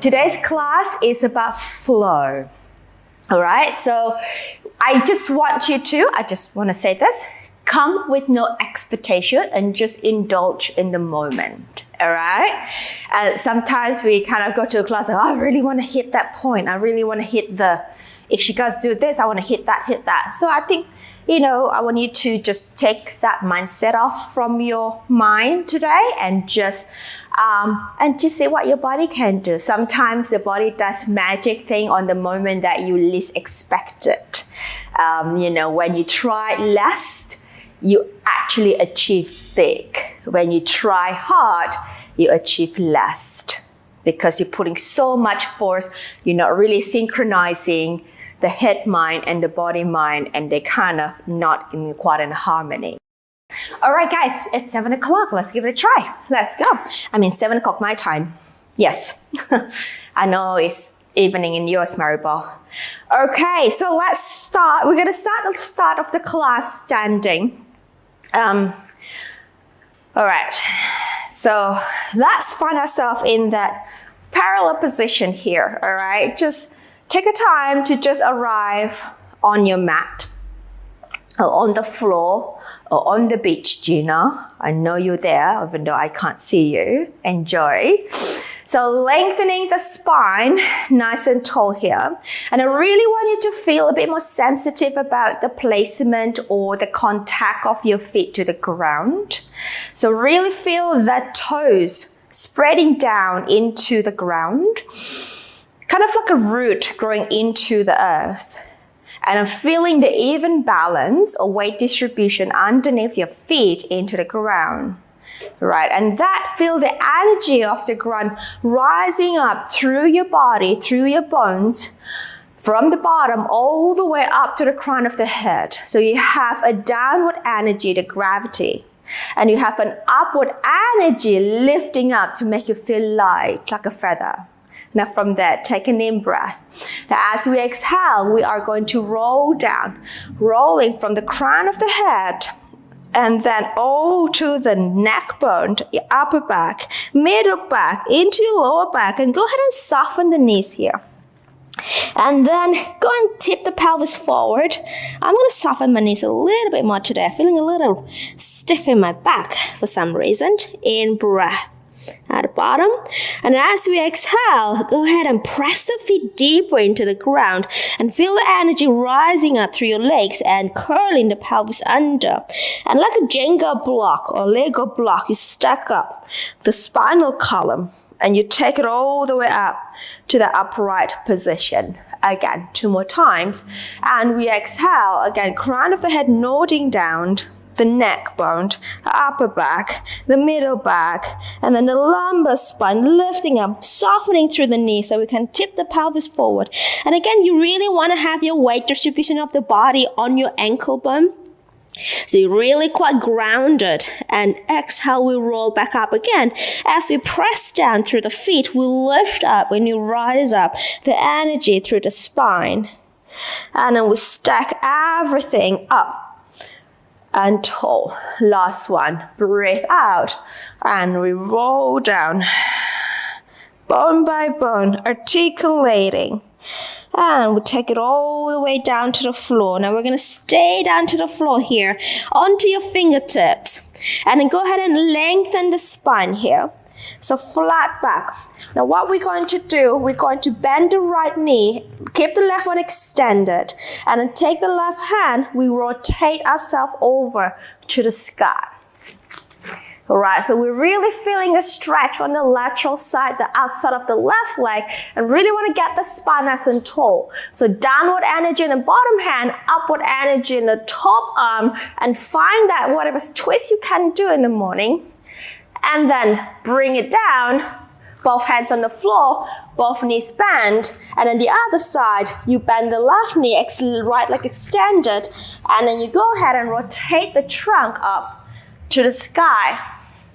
Today's class is about flow. All right, so I just want to say this, come with no expectation and just indulge in the moment. All right, and sometimes we kind of go to a class and I really want to hit that point. I really want to hit if she guys do this, I want to hit that. So I think, I want you to just take that mindset off from your mind today and just see what your body can do. Sometimes the body does magic thing on the moment that you least expect it. When you try less, you actually achieve big. When you try hard, you achieve less because you're putting so much force. You're not really synchronizing the head mind and the body mind, and they kind of not quite in harmony. All right, guys, it's 7 o'clock. Let's give it a try. Let's go. 7 o'clock my time. Yes. I know it's evening in yours, Maribel. Okay, so let's start. We're going to start the start of the class standing. All right. So let's find ourselves in that parallel position here. All right. Just take a time to just arrive on your mat or on the floor or on the beach, Gina. I know you're there, even though I can't see you. Enjoy. So lengthening the spine, nice and tall here. And I really want you to feel a bit more sensitive about the placement or the contact of your feet to the ground. So really feel the toes spreading down into the ground, kind of like a root growing into the earth. And I'm feeling the even balance or weight distribution underneath your feet into the ground. Right, and feel the energy of the ground rising up through your body, through your bones, from the bottom all the way up to the crown of the head. So you have a downward energy, the gravity, and you have an upward energy lifting up to make you feel light, like a feather. Now from there, take an in breath. Now as we exhale, we are going to roll down, rolling from the crown of the head, and then all to the neck bone, your upper back, middle back, into your lower back, and go ahead and soften the knees here. And then go and tip the pelvis forward. I'm going to soften my knees a little bit more today. Feeling a little stiff in my back for some reason. In breath at the bottom. And as we exhale, go ahead and press the feet deeper into the ground and feel the energy rising up through your legs and curling the pelvis under. And like a Jenga block or Lego block, you stack up the spinal column and you take it all the way up to the upright position. Again, 2 more times. And we exhale, again, crown of the head nodding down, the neck bone, the upper back, the middle back, and then the lumbar spine lifting up, softening through the knees so we can tip the pelvis forward. And again, you really want to have your weight distribution of the body on your ankle bone. So you're really quite grounded. And exhale, we roll back up again. As we press down through the feet, we lift up when you rise up, the energy through the spine. And then we stack everything up and tall. Last one. Breathe out and we roll down, bone by bone, articulating. And we take it all the way down to the floor. Now we're going to stay down to the floor here, onto your fingertips. And then go ahead and lengthen the spine here. So flat back. Now what we're going to do, we're going to bend the right knee, keep the left one extended, and then take the left hand, we rotate ourselves over to the sky. All right, so we're really feeling a stretch on the lateral side, the outside of the left leg, and really want to get the spine nice and tall. So downward energy in the bottom hand, upward energy in the top arm, and find that whatever twist you can do in the morning. And then bring it down, both hands on the floor, both knees bend, and then the other side, you bend the left knee, right leg extended, and then you go ahead and rotate the trunk up to the sky.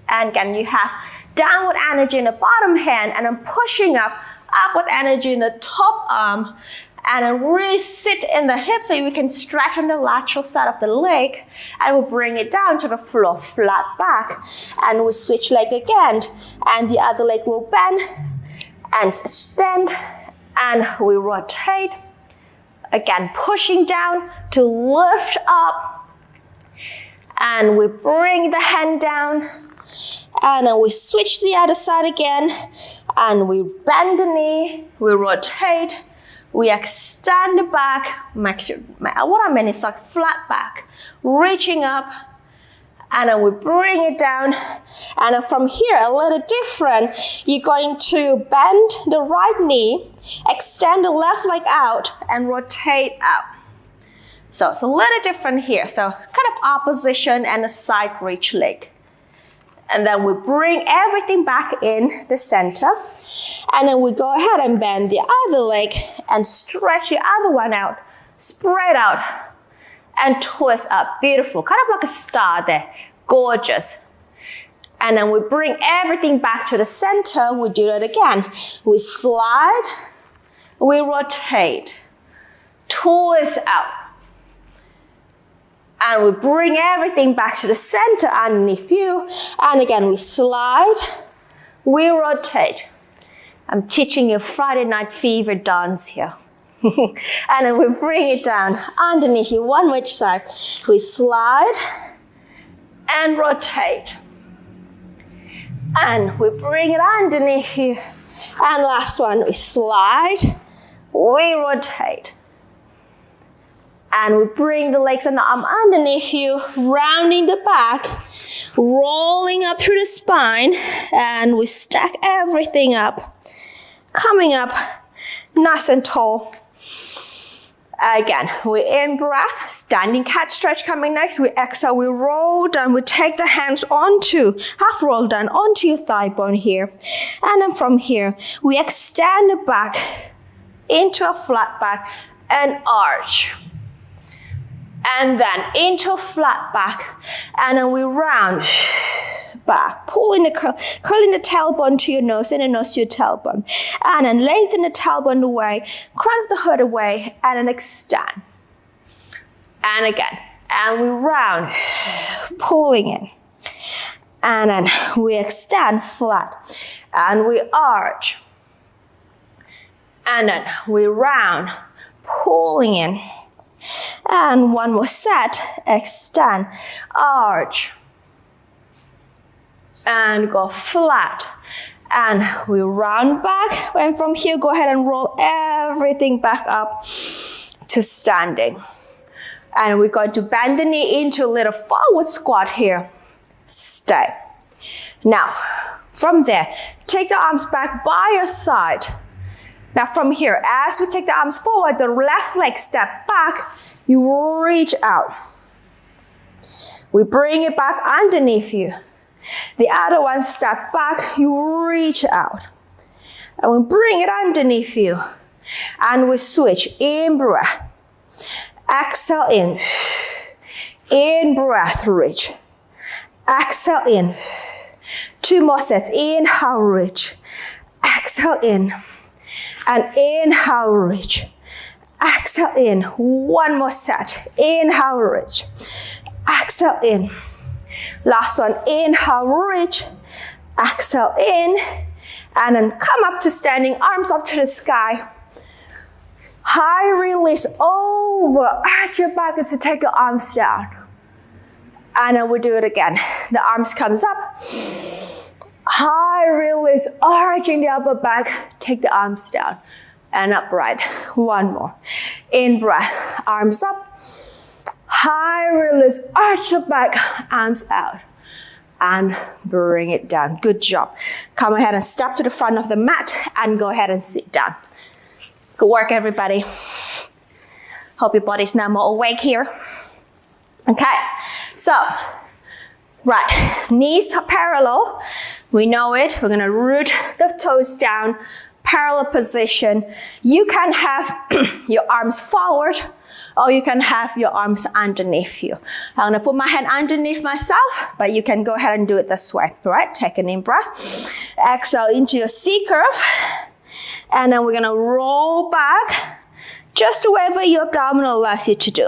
And again, you have downward energy in the bottom hand, and then pushing up, upward energy in the top arm, and then really sit in the hips so we can stretch on the lateral side of the leg, and we'll bring it down to the floor, flat back, and we'll switch leg again, and the other leg will bend, and extend, and we rotate. Again, pushing down to lift up, and we bring the hand down, and then we switch the other side again, and we bend the knee, we rotate, we extend the back, what I mean is like flat back, reaching up, and then we bring it down, and then from here, a little different, you're going to bend the right knee, extend the left leg out, and rotate out. So it's a little different here, so kind of opposition and a side reach leg. And then we bring everything back in the center, and then we go ahead and bend the other leg and stretch the other one out, spread out, and twist up. Beautiful, kind of like a star there, gorgeous. And then we bring everything back to the center. We do that again. We slide, we rotate, twist out. And we bring everything back to the center underneath you. And again, we slide, we rotate. I'm teaching you Friday Night Fever dance here. And then we bring it down underneath you, one which side. We slide and rotate. And we bring it underneath you. And last one, we slide, we rotate. And we bring the legs and the arm underneath you, rounding the back, rolling up through the spine, and we stack everything up, coming up nice and tall. Again, we in breath, standing cat stretch coming next. We exhale, we roll down, we take the hands onto, half roll down onto your thigh bone here. And then from here, we extend the back into a flat back and arch. And then into a flat back, and then we round back, curling the tailbone to your nose and the nose to your tailbone. And then lengthen the tailbone away, crown of the hood away, and then extend. And again, and we round, pulling in. And then we extend flat, and we arch. And then we round, pulling in. And one more set, extend, arch, and go flat. And we round back, and from here, go ahead and roll everything back up to standing. And we're going to bend the knee into a little forward squat here. Stay. Now, from there, take the arms back by your side. Now from here, as we take the arms forward, the left leg step back, you reach out. We bring it back underneath you. The other one step back, you reach out. And we bring it underneath you. And we switch, in breath. Exhale in. In breath, reach. Exhale in. 2 more sets, inhale, reach. Exhale in. And inhale, reach. Exhale in. 1 more set. Inhale, reach. Exhale in. Last one. Inhale, reach. Exhale in. And then come up to standing, arms up to the sky. High release over. Arch your back as you take your arms down. And then we do it again. The arms comes up. High release, arching the upper back. Take the arms down and upright. 1 more. In breath, arms up. High release, arch the back, arms out. And bring it down. Good job. Come ahead and step to the front of the mat and go ahead and sit down. Good work, everybody. Hope your body's now more awake here. Okay, so, right, knees are parallel. We know it. We're gonna root the toes down, parallel position. You can have your arms forward, or you can have your arms underneath you. I'm gonna put my hand underneath myself, but you can go ahead and do it this way, right? Take an in breath. Exhale into your C-curve. And then we're gonna roll back just to wherever your abdominal allows you to do.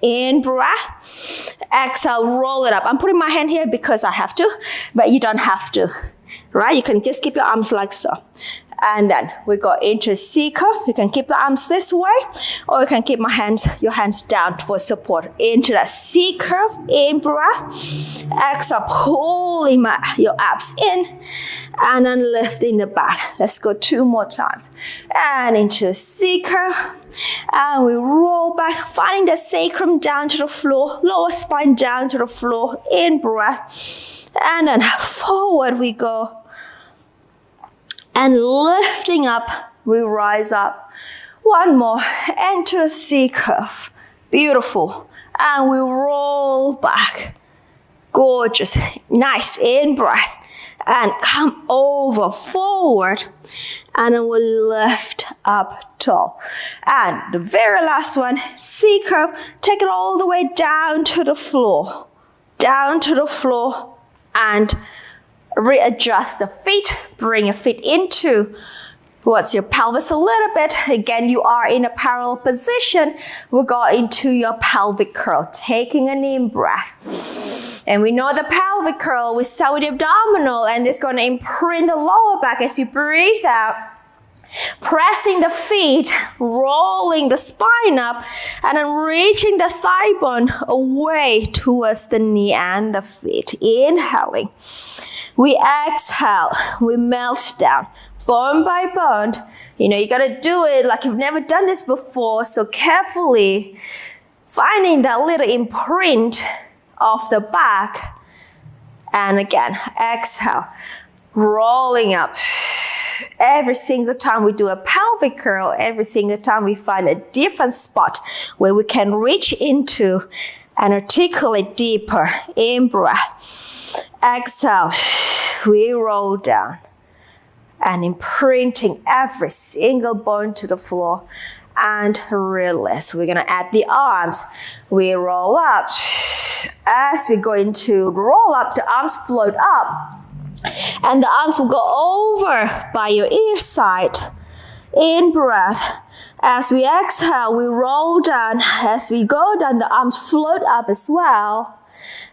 In breath, exhale, roll it up. I'm putting my hand here because I have to, but you don't have to. right? You can just keep your arms like so. And then we go into C-curve. You can keep the arms this way, or you can keep your hands down for support. Into that C-curve, in breath. Exhale, pulling your abs in, and then lifting the back. Let's go 2 more times. And into C-curve, and we roll back, finding the sacrum down to the floor, lower spine down to the floor, in breath. And then forward we go. And lifting up, we rise up. 1 more, enter a C-curve. Beautiful. And we roll back. Gorgeous. Nice, in breath. And come over, forward. And then we'll lift up tall. And the very last one, C-curve. Take it all the way down to the floor. Down to the floor. And readjust the feet, bring your feet into towards your pelvis a little bit. Again, you are in a parallel position. We'll go into your pelvic curl, taking an in breath. And we know the pelvic curl, we start with the abdominal, and it's going to imprint the lower back as you breathe out. Pressing the feet, rolling the spine up, and then reaching the thigh bone away towards the knee and the feet. Inhaling. We exhale, we melt down, bone by bone. You know, you gotta do it like you've never done this before, so carefully finding that little imprint of the back. And again, exhale, rolling up. Every single time we do a pelvic curl, every single time we find a different spot where we can reach into and articulate deeper. In breath. Exhale, we roll down and imprinting every single bone to the floor and release. We're going to add the arms. We roll up. As we go into roll up, the arms float up and the arms will go over by your ear side. In breath. As we exhale, we roll down. As we go down, the arms float up as well.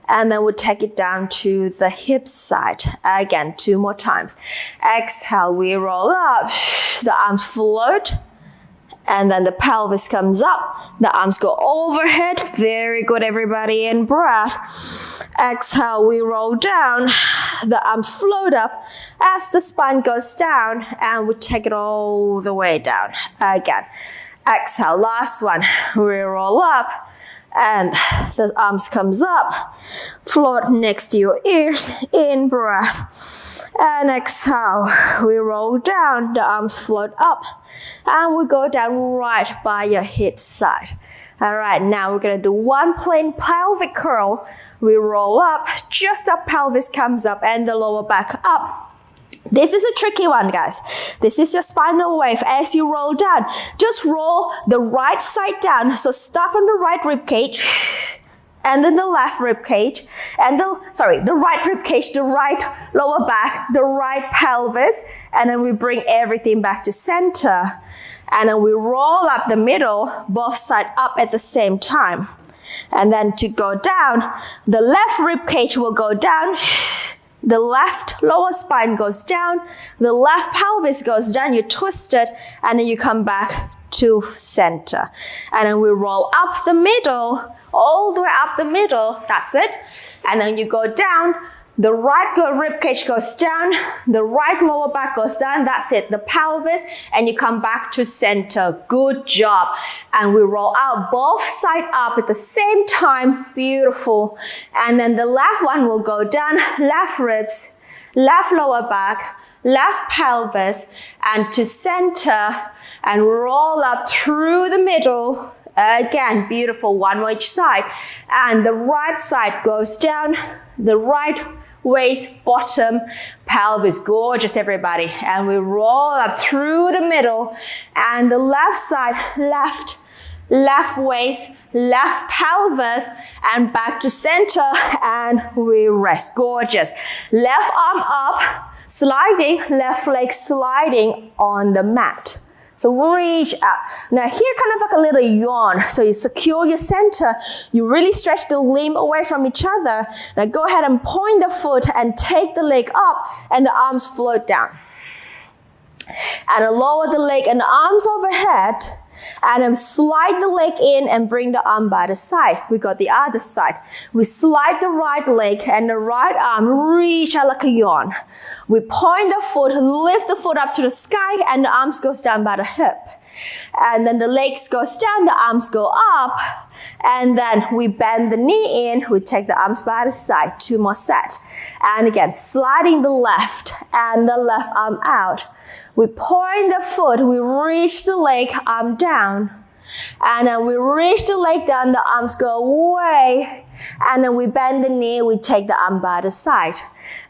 And then we'll take it down to the hip side. Again, 2 more times. Exhale, we roll up. The arms float. And then the pelvis comes up. The arms go overhead. Very good, everybody. In breath. Exhale, we roll down. The arms float up as the spine goes down. And we take it all the way down. Again. Exhale, last one. We roll up. And the arms comes up, float next to your ears, in breath. And exhale, we roll down, the arms float up. And we go down right by your hip side. All right, now we're gonna do 1 plain pelvic curl. We roll up, just the pelvis comes up and the lower back up. This is a tricky one, guys. This is your spinal wave. As you roll down, just roll the right side down. So start from the right rib cage, and then the left rib cage, and the right rib cage, the right lower back, the right pelvis, and then we bring everything back to center. And then we roll up the middle, both sides up at the same time. And then to go down, the left rib cage will go down. The left lower spine goes down, the left pelvis goes down, you twist it, and then you come back to center. And then we roll up the middle, all the way up the middle, that's it. And then you go down, the right rib cage goes down, the right lower back goes down, that's it, the pelvis, and you come back to center. Good job. And we roll out both sides up at the same time. Beautiful. And then the left one will go down, left ribs, left lower back, left pelvis, and to center, and roll up through the middle. Again, beautiful, 1 more each side. And the right side goes down, the right waist, bottom, pelvis, gorgeous, everybody. And we roll up through the middle, and the left side, left waist, left pelvis, and back to center, and we rest. Gorgeous. Left arm up, sliding, left leg sliding on the mat. So reach out. Now here kind of like a little yawn. So you secure your center. You really stretch the limb away from each other. Now go ahead and point the foot and take the leg up and the arms float down. And lower the leg and the arms overhead. And then slide the leg in and bring the arm by the side. We got the other side. We slide the right leg and the right arm reach out like a yawn. We point the foot, lift the foot up to the sky, and the arms goes down by the hip. And then the legs goes down, the arms go up. And then we bend the knee in, we take the arms by the side, 2 more sets. And again, sliding the left and the left arm out. We point the foot, we reach the leg, arm down. And then we reach the leg down, the arms go away. And then we bend the knee, we take the arm by the side.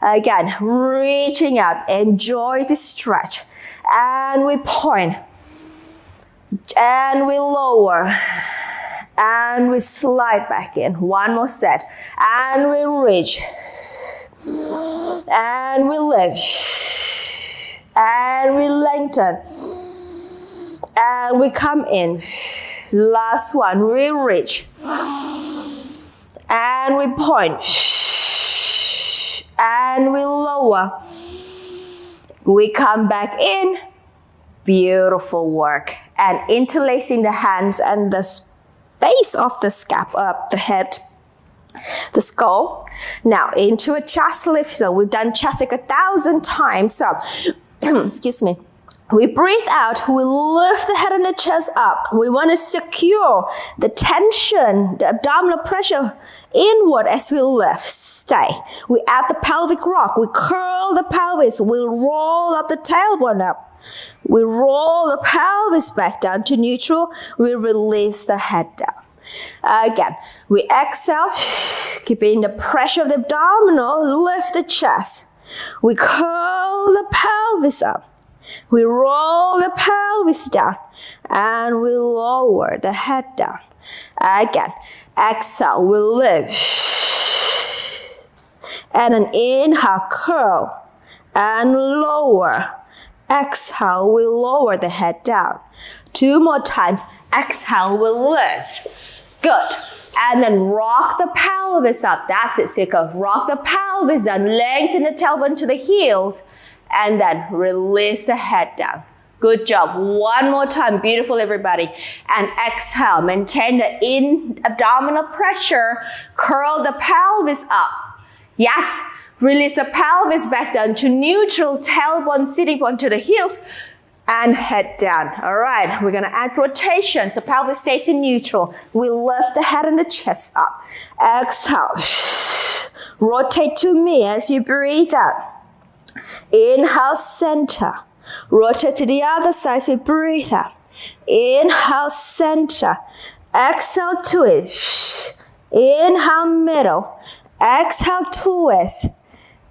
Again, reaching out, enjoy the stretch. And we point. And we lower. And we slide back in. 1 more set. And we reach. And we lift. And we lengthen. And we come in. Last one. We reach. And we point. And we lower. We come back in. Beautiful work. And interlacing the hands and the base of the scalp up, the head, the skull. Now into a chest lift. So we've done chest like 1,000 times. So, excuse me. We breathe out, we lift the head and the chest up. We want to secure the tension, the abdominal pressure inward as we lift. Stay. We add the pelvic rock. We curl the pelvis. We roll up the tailbone up. We roll the pelvis back down to neutral. We release the head down. Again, we exhale, keeping the pressure of the abdominal, lift the chest. We curl the pelvis up. We roll the pelvis down and we lower the head down. Again, exhale, we lift. And an inhale, curl and lower. Exhale, we lower the head down. 2 more times. Exhale, we lift. Good. And then rock the pelvis up. That's it, Sika. Rock the pelvis down. Lengthen the tailbone to the heels. And then release the head down. Good job. 1 more time. Beautiful, everybody. And exhale. Maintain the abdominal pressure. Curl the pelvis up. Yes. Release the pelvis back down to neutral. Tailbone sitting onto the heels. And head down. All right. We're going to add rotation. So pelvis stays in neutral. We lift the head and the chest up. Exhale. Rotate to me as you breathe out. Inhale, center. Rotate to the other side as you breathe out. Inhale, center. Exhale, twist. Inhale, middle. Exhale, twist.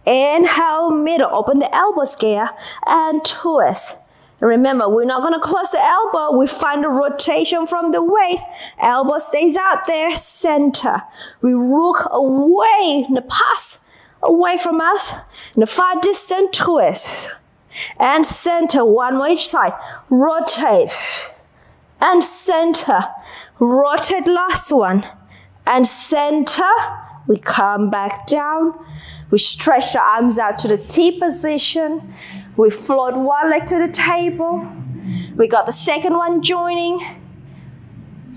Inhale, middle. Open the elbow scale and twist. Remember, we're not going to close the elbow. We find a rotation from the waist. Elbow stays out there, center. We rook away in the pass. Away from us, in the far distant twist. And center, 1 more each side. Rotate. And center. Rotate, last one. And center. We come back down. We stretch the arms out to the T position. We float 1 leg to the table. We got the second one joining.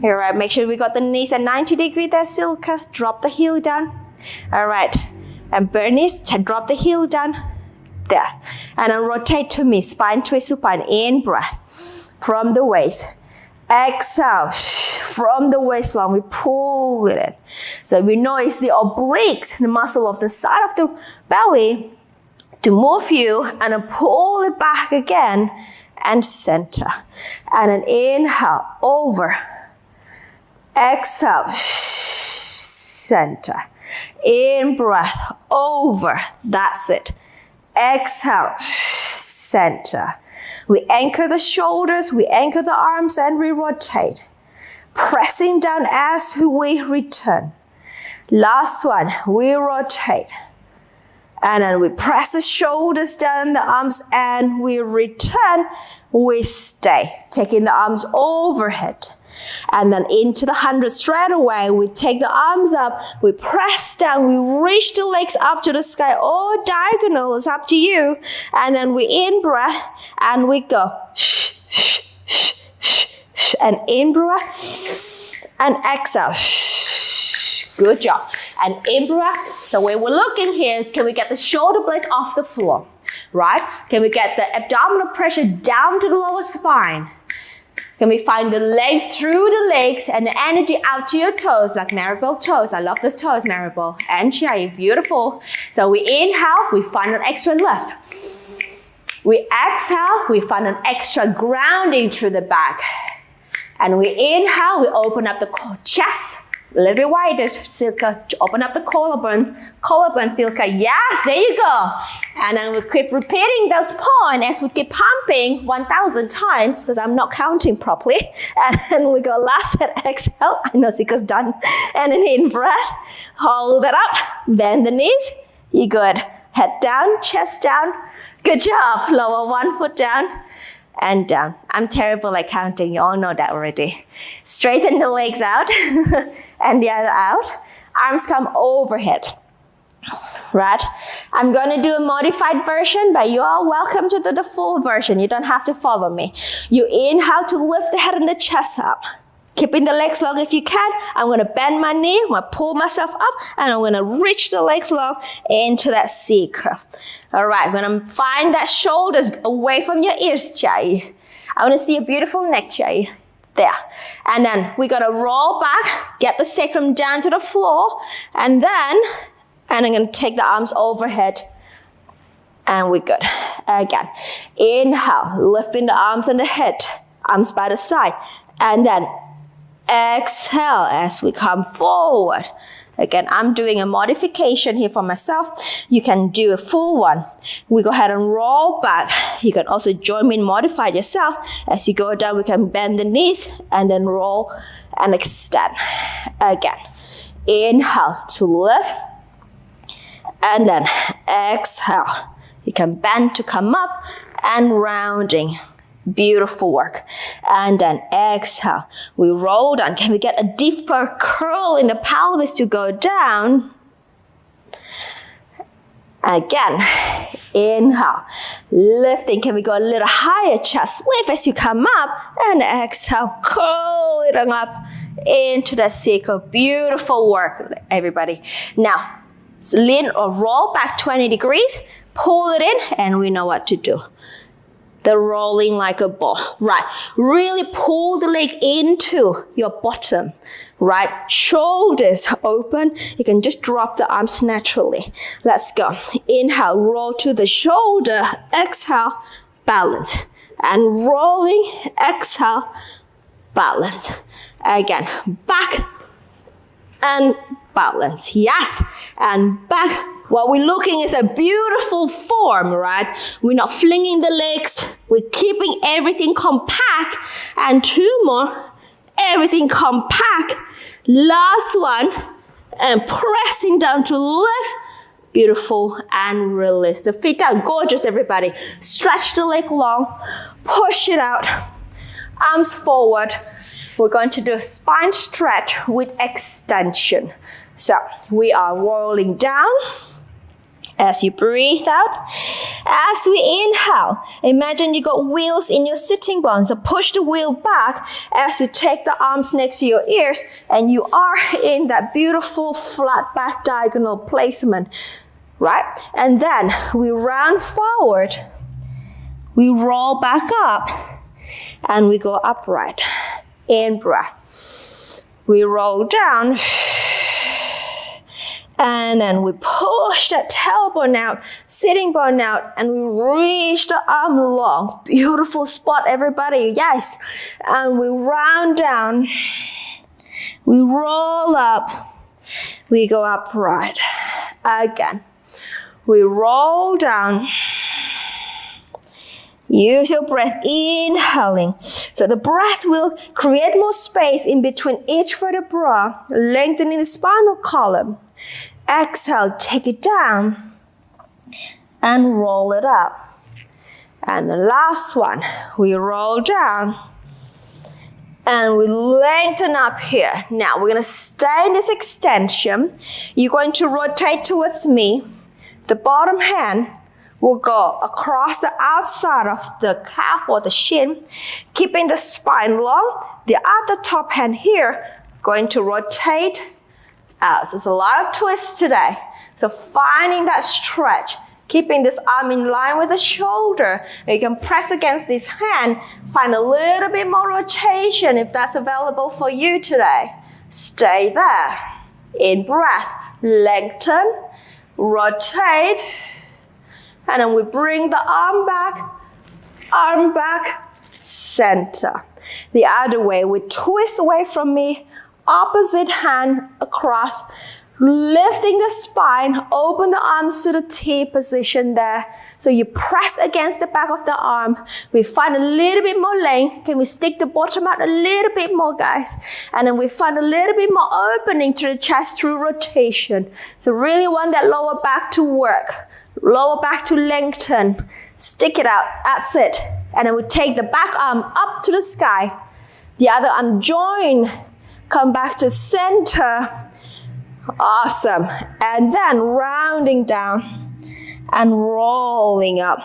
All right, make sure we got the knees at 90 degrees there, Silka. Drop the heel down. All right. And Bernice, drop the heel down. There. And then rotate to me. Spine twist, supine. In breath. From the waist. Exhale. From the waistline, we pull it in. So we know it's the obliques, the muscle of the side of the belly, to move you and then pull it back again and center. And then inhale, over. Exhale, center. In breath, over. That's it. Exhale, center. We anchor the shoulders, we anchor the arms, and we rotate. Pressing down as we return. Last one, we rotate. And then we press the shoulders down, the arms, and we return. We stay, taking the arms overhead. And then into the 100 straight away. We take the arms up, we press down, we reach the legs up to the sky, or diagonal, it's up to you. And then we in breath, and we go. And in breath, and exhale. Good job. And in breath. So when we're looking here, can we get the shoulder blades off the floor? Right? Can we get the abdominal pressure down to the lower spine? Can we find the leg through the legs and the energy out to your toes, like Maribel toes. I love those toes, Maribel. And Shay, beautiful. So we inhale, we find an extra lift. We exhale, we find an extra grounding through the back. And we inhale, we open up the chest. A little bit wider, Silka. Open up the collarbone. Collarbone, Silka. Yes, there you go. And then we keep repeating those points as we keep pumping 1,000 times, because I'm not counting properly. And then we go last set, exhale. I know Silka's done. And then in breath, hold it up. Bend the knees. You good. Head down, chest down. Good job. Lower one foot down. And down. I'm terrible at counting. You all know that already. Straighten the legs out and the other out. Arms come overhead. Right? I'm going to do a modified version, but you are welcome to do the full version. You don't have to follow me. You inhale to lift the head and the chest up. Keeping the legs long if you can. I'm going to bend my knee. I'm going to pull myself up, and I'm going to reach the legs long into that C-curve. All right, we're going to find that shoulders away from your ears, Jai. I want to see a beautiful neck, Jai. There. And then we're going to roll back, get the sacrum down to the floor, and then I'm going to take the arms overhead, and we're good. Again, inhale, lifting the arms and the head, arms by the side, and then exhale as we come forward. Again, I'm doing a modification here for myself. You can do a full one. We go ahead and roll back. You can also join me and modify it yourself. As you go down, we can bend the knees and then roll and extend. Again, inhale to lift, and then exhale. You can bend to come up and rounding. Beautiful work. And then exhale. We roll down. Can we get a deeper curl in the pelvis to go down? Again. Inhale. Lifting. Can we go a little higher? Chest lift as you come up. And exhale. Curl it up into the C-curve. Beautiful work, everybody. Now, lean or roll back 20 degrees. Pull it in, and we know what to do. The rolling like a ball, right? Really pull the leg into your bottom, right? Shoulders open. You can just drop the arms naturally. Let's go. Inhale, roll to the shoulder. Exhale, balance. And rolling, exhale, balance. Again, back and balance. Yes, and back. What we're looking is a beautiful form, right? We're not flinging the legs. We're keeping everything compact. And two more. Everything compact. Last one. And pressing down to lift. Beautiful. And release the feet down. Gorgeous, everybody. Stretch the leg long. Push it out. Arms forward. We're going to do a spine stretch with extension. So we are rolling down. As you breathe out, as we inhale, imagine you got wheels in your sitting bones. So push the wheel back as you take the arms next to your ears, and you are in that beautiful flat back diagonal placement, right? And then we round forward, we roll back up, and we go upright. In breath. We roll down. And then we push that tailbone out, sitting bone out, and we reach the arm long. Beautiful spot, everybody. Yes. And we round down. We roll up. We go upright. Again. We roll down. Use your breath, inhaling. So the breath will create more space in between each vertebra, lengthening the spinal column. Exhale, take it down. and roll it up. And the last one, we roll down and we lengthen up here. Now we're gonna stay in this extension. You're going to rotate towards me. The bottom hand will go across the outside of the calf or the shin, keeping the spine long. The other top hand here, going to rotate out. So there's a lot of twists today. So finding that stretch, keeping this arm in line with the shoulder. You can press against this hand, find a little bit more rotation if that's available for you today. Stay there. In breath, lengthen, rotate, and then we bring the arm back, center. The other way, we twist away from me, opposite hand across, lifting the spine, open the arms to the T position there. So you press against the back of the arm. We find a little bit more length. Can we stick the bottom out a little bit more, guys? And then we find a little bit more opening to the chest through rotation. So really want that lower back to work. Lower back to lengthen. Stick it out. That's it. And then we take the back arm up to the sky. The other arm join. Come back to center. Awesome. And then rounding down and rolling up.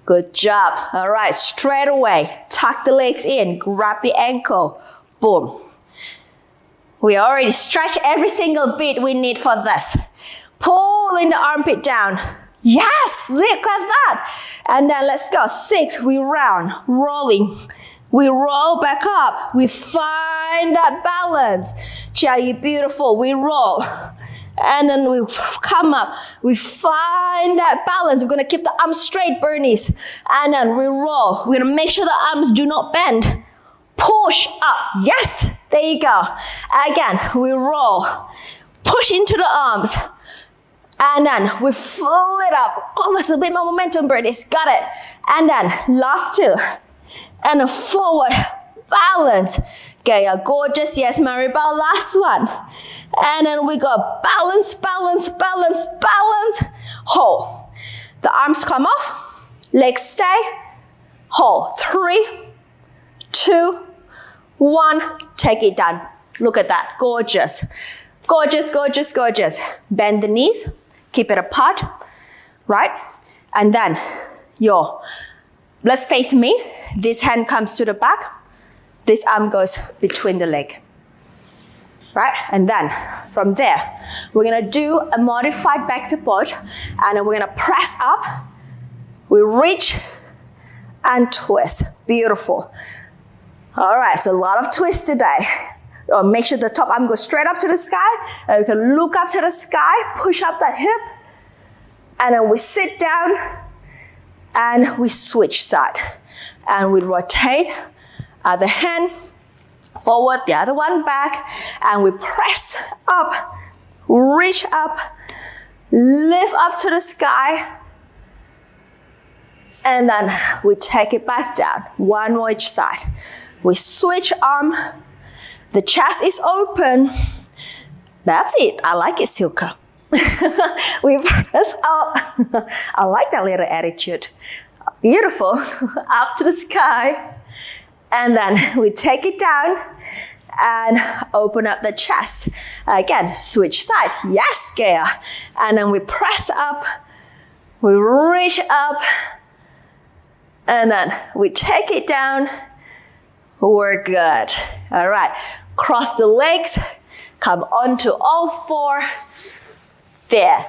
Good job. All right, straight away. Tuck the legs in. Grab the ankle. Boom. We already stretched every single bit we need for this. Pulling the armpit down. Yes, look at that. And then let's go. 6, we round, rolling. We roll back up. We find that balance. Chia, you beautiful. We roll. And then we come up. We find that balance. We're going to keep the arms straight, Bernice. And then we roll. We're going to make sure the arms do not bend. Push up. Yes, there you go. Again, we roll. Push into the arms. And then we fill it up. Almost a bit more momentum, Bernice. Got it. And then last 2. And a forward balance. Okay, gorgeous. Yes, Maribel, last one. And then we go balance, balance, balance, balance. Hold. The arms come off. Legs stay. Hold. 3, 2, 1. Take it down. Look at that. Gorgeous. Gorgeous, gorgeous, gorgeous. Bend the knees. Keep it apart. Right? And then let's face me. This hand comes to the back. This arm goes between the leg. Right? And then from there, we're going to do a modified back support. And then we're going to press up. We reach and twist. Beautiful. All right, so a lot of twists today. Make sure the top arm goes straight up to the sky. And we can look up to the sky, push up that hip. And then we sit down and we switch side. And we rotate other hand forward, the other one back. And we press up, reach up, lift up to the sky. And then we take it back down. One more each side. We switch arm. The chest is open. That's it. I like it, Silka. We press up. I like that little attitude. Beautiful. Up to the sky. And then we take it down and open up the chest. Again, switch side. Yes, Gaia. And then we press up. We reach up. And then we take it down. We're good. All right. Cross the legs. Come onto all 4. There.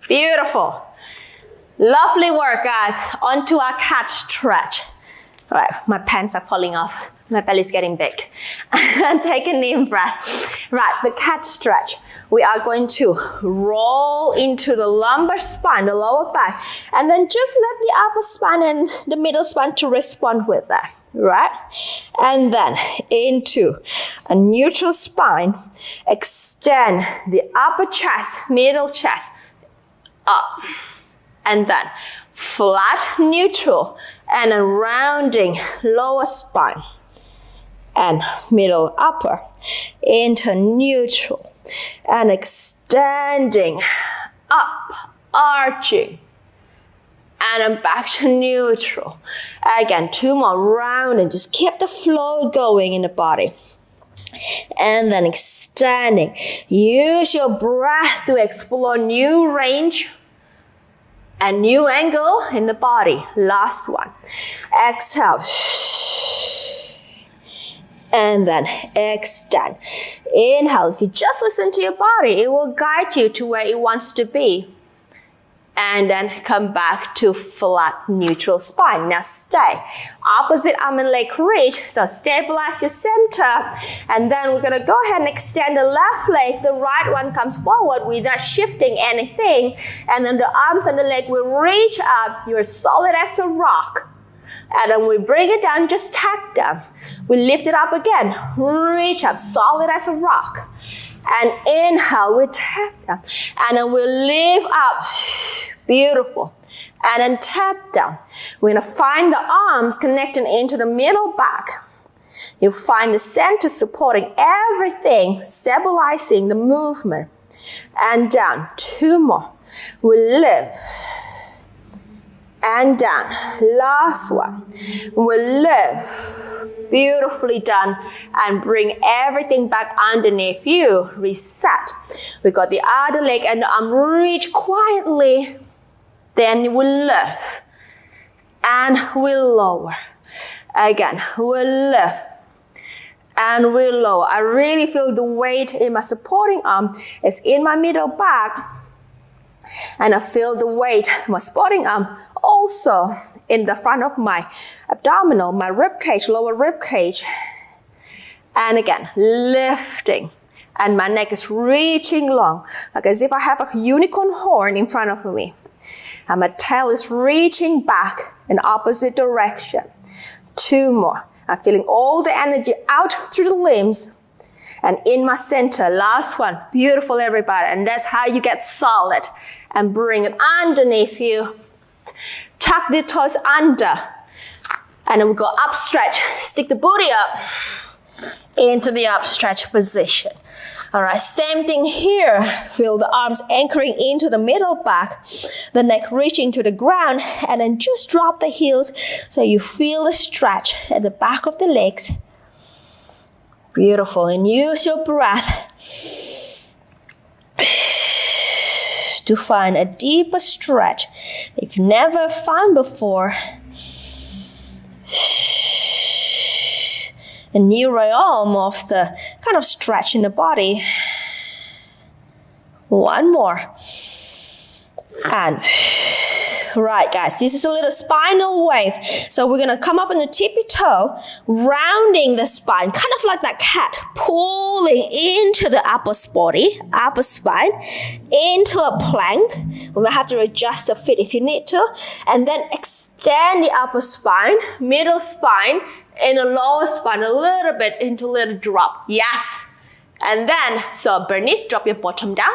Beautiful. Lovely work, guys. Onto our cat stretch. All right. My pants are falling off. My belly's getting big. And take a deep breath. Right. The cat stretch. We are going to roll into the lumbar spine, the lower back. And then just let the upper spine and the middle spine to respond with that. Right? And then into a neutral spine. Extend the upper chest, middle chest, up. And then flat, neutral, and a rounding lower spine. And middle, upper, into neutral. And extending up, arching. And then back to neutral. Again, 2 more, round, and just keep the flow going in the body. And then extending. Use your breath to explore new range and new angle in the body. Last one. Exhale. And then extend. Inhale. If you just listen to your body, it will guide you to where it wants to be. And then come back to flat neutral spine. Now stay. Opposite arm and leg reach. So stabilize your center. And then we're gonna go ahead and extend the left leg. The right one comes forward without shifting anything. And then the arms and the leg will reach up. You're solid as a rock. And then we bring it down, just tap down. We lift it up again. Reach up, solid as a rock. And inhale, we tap down. And then we lift up. Beautiful. And then tap down. We're going to find the arms connecting into the middle back. You find the center supporting everything, stabilizing the movement. And down. 2 more. We lift. And down. Last one. We lift. Beautifully done. And bring everything back underneath you. Reset. We got the other leg and the arm reach quietly. Then we lift. And we lower. Again, we lift. And we lower. I really feel the weight in my supporting arm is in my middle back. And I feel the weight in my supporting arm also in the front of my abdominal, my rib cage, lower rib cage. And again, lifting. And my neck is reaching long, like as if I have a unicorn horn in front of me. And my tail is reaching back in opposite direction. 2 more. I'm feeling all the energy out through the limbs and in my center. Last one. Beautiful, everybody. And that's how you get solid. And bring it underneath you. Tuck the toes under. And then we go upstretch. Stick the booty up into the upstretch position. All right, same thing here. Feel the arms anchoring into the middle back, the neck reaching to the ground, and then just drop the heels so you feel the stretch at the back of the legs. Beautiful, and use your breath to find a deeper stretch that you've never found before. A new realm of the kind of stretch in the body. 1 more. And right, guys, this is a little spinal wave. So we're going to come up on the tippy toe, rounding the spine, kind of like that cat, pulling into the upper spine, into a plank. We might have to adjust the feet if you need to. And then extend the upper spine, middle spine, in the lower spine a little bit into a little drop. Yes. And then, so Bernice, drop your bottom down.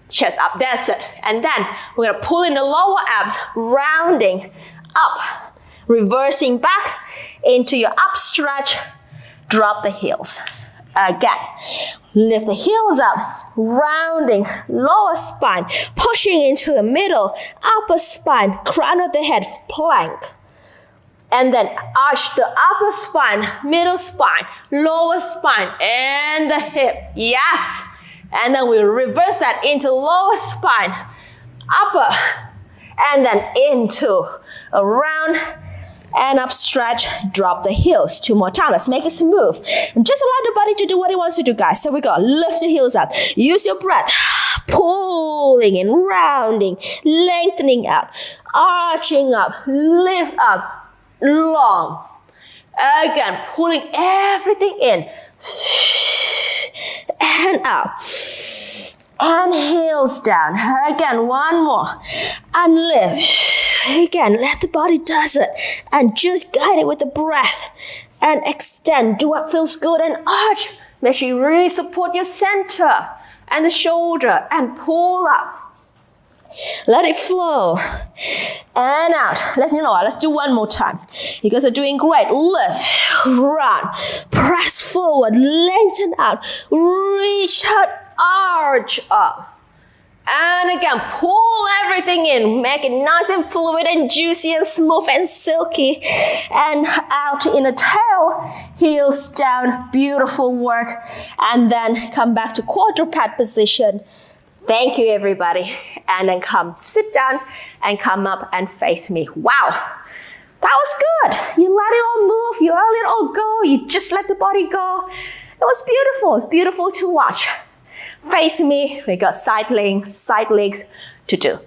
Chest up, that's it. And then we're going to pull in the lower abs, rounding up, reversing back into your upstretch. Drop the heels. Again, lift the heels up, rounding lower spine, pushing into the middle, upper spine, crown of the head, plank. And then arch the upper spine, middle spine, lower spine, and the hip. Yes. And then we reverse that into lower spine, upper, and then into a round and up stretch, drop the heels. 2 more times. Let's make it smooth. And just allow the body to do what it wants to do, guys. So we go. Lift the heels up. Use your breath. Pulling in, rounding, lengthening out, arching up, lift up. Long. Again, pulling everything in. And up. And heels down. Again, 1 more. And lift. Again, let the body does it. And just guide it with the breath. And extend. Do what feels good and arch. Make sure you really support your center and the shoulder. And pull up. Let it flow. And out. Let's do 1 more time. You guys are doing great. Lift, run, press forward, lengthen out, reach out, arch up. And again, pull everything in. Make it nice and fluid and juicy and smooth and silky. And out in a tail, heels down, beautiful work. And then come back to quadruped position. Thank you, everybody. And then come sit down and come up and face me. Wow, that was good. You let it all move, you let it all go. You just let the body go. It was beautiful. It's beautiful to watch. Face me, we got side legs to do.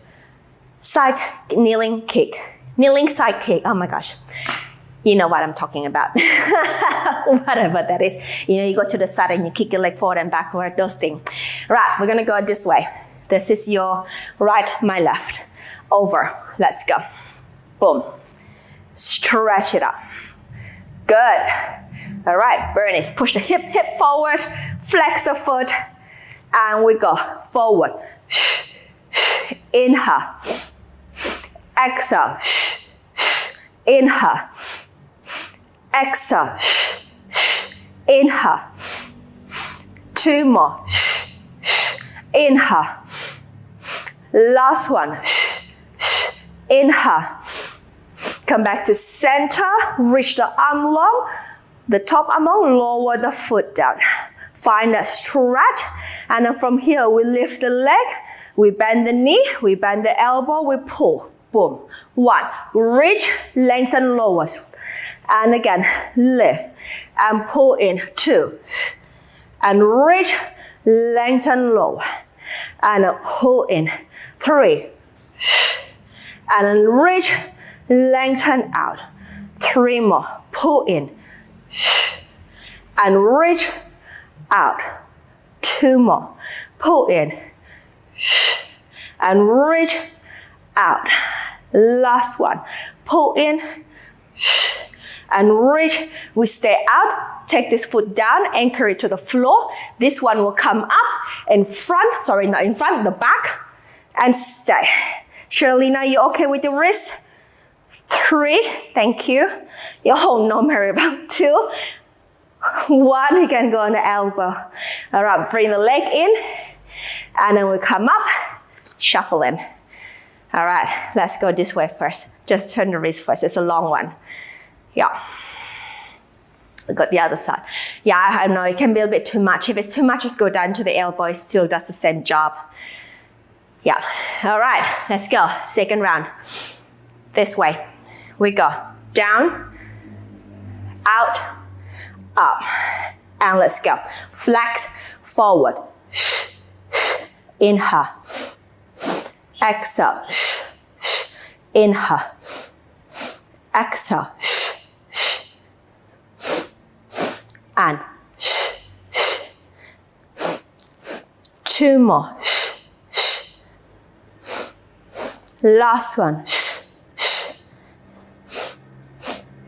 Side kneeling kick. Kneeling side kick, oh my gosh. You know what I'm talking about. Whatever that is. You know, you go to the side and you kick your leg forward and backward, those things. Right, we're gonna go this way. This is your right, my left. Over, let's go. Boom. Stretch it up. Good. All right, Bernice, push the hip forward, flex the foot. And we go forward. Inhale. Exhale. Inhale. Exhale. Inhale. Two more. Inhale. Last one. Inhale. Come back to center. Reach the arm long. The top arm long. Lower the foot down. Find a stretch, and then from here we lift the leg, we bend the knee, we bend the elbow, we pull, boom. One, reach, lengthen, lower, and again, lift and pull in. Two, and reach, lengthen, lower, and pull in. Three, and then reach, lengthen out. Three more, pull in, and reach, out. Two more. Pull in. And reach out. Last one. Pull in. And reach. We stay out. Take this foot down. Anchor it to the floor. This one will come up in front. Sorry, not in front. The back. And stay. Sherlina, you okay with the wrist? 3. Thank you. Oh no, Maribel. 2. 1, you can go on the elbow. All right, bring the leg in. And then we come up, shuffle in. All right, let's go this way first. Just turn the wrist first, it's a long one. Yeah. We got the other side. Yeah, I know it can be a bit too much. If it's too much, just go down to the elbow. It still does the same job. Yeah, all right, let's go. Second round. This way. We go down, out, up, and let's go. Flex forward. Inhale. Exhale. Inhale. Exhale. And 2 more. Last one.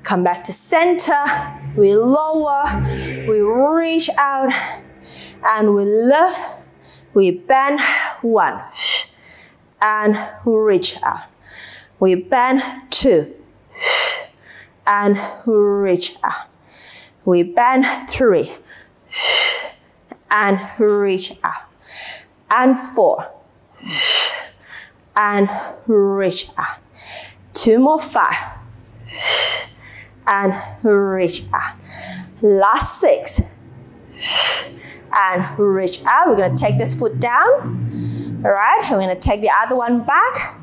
Come back to center. We lower, we reach out, and we lift, we bend. 1, and reach out. We bend. 2, and reach out. We bend. 3, and reach out. And 4, and reach out. 2 more. 5, and reach out. Last 6, and reach out. We're gonna take this foot down. All right, we're gonna take the other one back,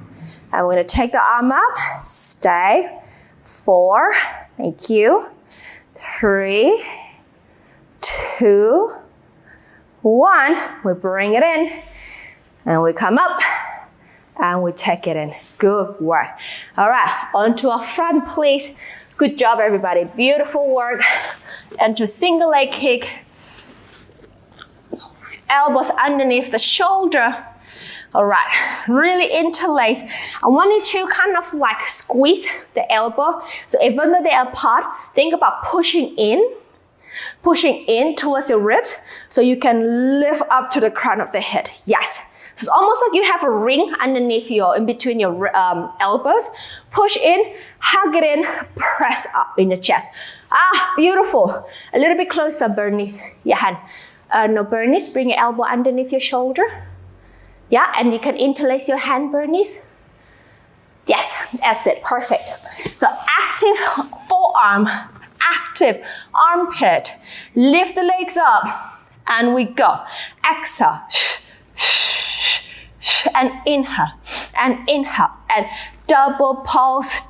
and we're gonna take the arm up. Stay. 4, thank you. 3, 2, 1. We bring it in, and we come up, and we take it in. Good work. All right, onto our front, please. Good job, everybody. Beautiful work. Into single leg kick. Elbows underneath the shoulder. All right, really interlace. I want you to kind of like squeeze the elbow. So even though they are apart, think about pushing in towards your ribs so you can lift up to the crown of the head. Yes. So it's almost like you have a ring underneath in between your elbows. Push in, hug it in, press up in the chest. Ah, beautiful. A little bit closer, Bernice. Your hand. No, Bernice, bring your elbow underneath your shoulder. Yeah, and you can interlace your hand, Bernice. Yes, that's it, perfect. So active forearm, active armpit. Lift the legs up, and we go. Exhale, and inhale, and double pulse,